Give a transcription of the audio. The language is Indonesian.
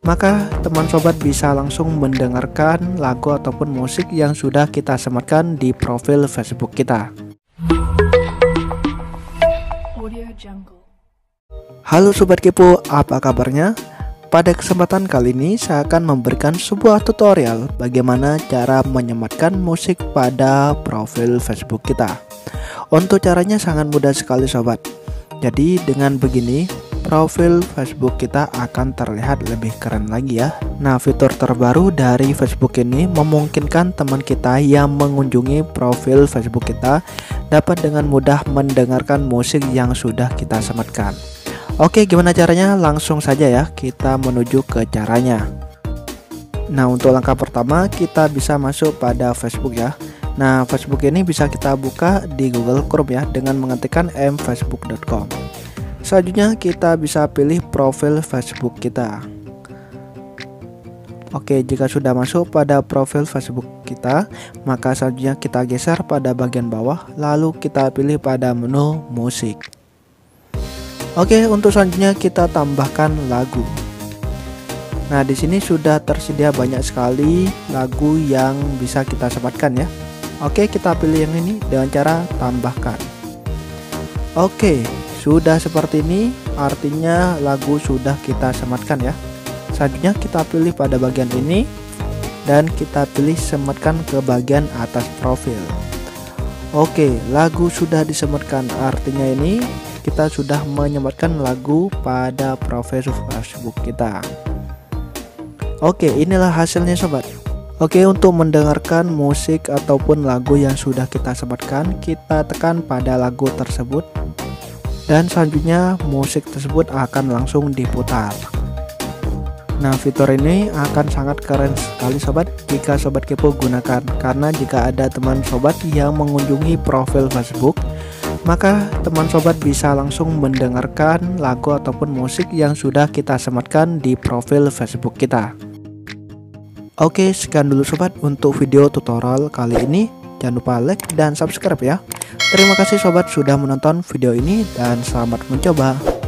maka teman sobat bisa langsung mendengarkan lagu ataupun musik yang sudah kita sematkan di profil Facebook kita. Halo Sobat Kepo, apa kabarnya? Pada kesempatan kali ini saya akan memberikan sebuah tutorial bagaimana cara menyematkan musik pada profil Facebook kita. Untuk caranya sangat mudah sekali sobat. Jadi dengan begini profil Facebook kita akan terlihat lebih keren lagi ya. Nah, fitur terbaru dari Facebook ini memungkinkan teman kita yang mengunjungi profil Facebook kita dapat dengan mudah mendengarkan musik yang sudah kita sematkan. Oke, gimana caranya? Langsung saja ya kita menuju ke caranya. Nah, untuk langkah pertama kita bisa masuk pada Facebook ya. Nah, Facebook ini bisa kita buka di Google Chrome ya dengan mengetikkan mfacebook.com. Selanjutnya kita bisa pilih profil Facebook kita. Oke, jika sudah masuk pada profil Facebook kita, maka selanjutnya kita geser pada bagian bawah, lalu kita pilih pada menu musik. Oke, untuk selanjutnya kita tambahkan lagu. Nah, di sini sudah tersedia banyak sekali lagu yang bisa kita sematkan ya. Oke, kita pilih yang ini dengan cara tambahkan. Oke, sudah seperti ini, artinya lagu sudah kita sematkan ya. Selanjutnya kita pilih pada bagian ini dan kita pilih sematkan ke bagian atas profil. Oke, lagu sudah disematkan, artinya ini kita sudah menyematkan lagu pada profil Facebook kita. Oke, inilah hasilnya sobat. Oke, untuk mendengarkan musik ataupun lagu yang sudah kita sematkan, kita tekan pada lagu tersebut. Dan selanjutnya musik tersebut akan langsung diputar. Nah, fitur ini akan sangat keren sekali sobat jika Sobat Kepo gunakan. Karena jika ada teman sobat yang mengunjungi profil Facebook, maka teman sobat bisa langsung mendengarkan lagu ataupun musik yang sudah kita sematkan di profil Facebook kita. Oke, sekian dulu sobat untuk video tutorial kali ini. Jangan lupa like dan subscribe ya. Terima kasih sobat sudah menonton video ini dan selamat mencoba.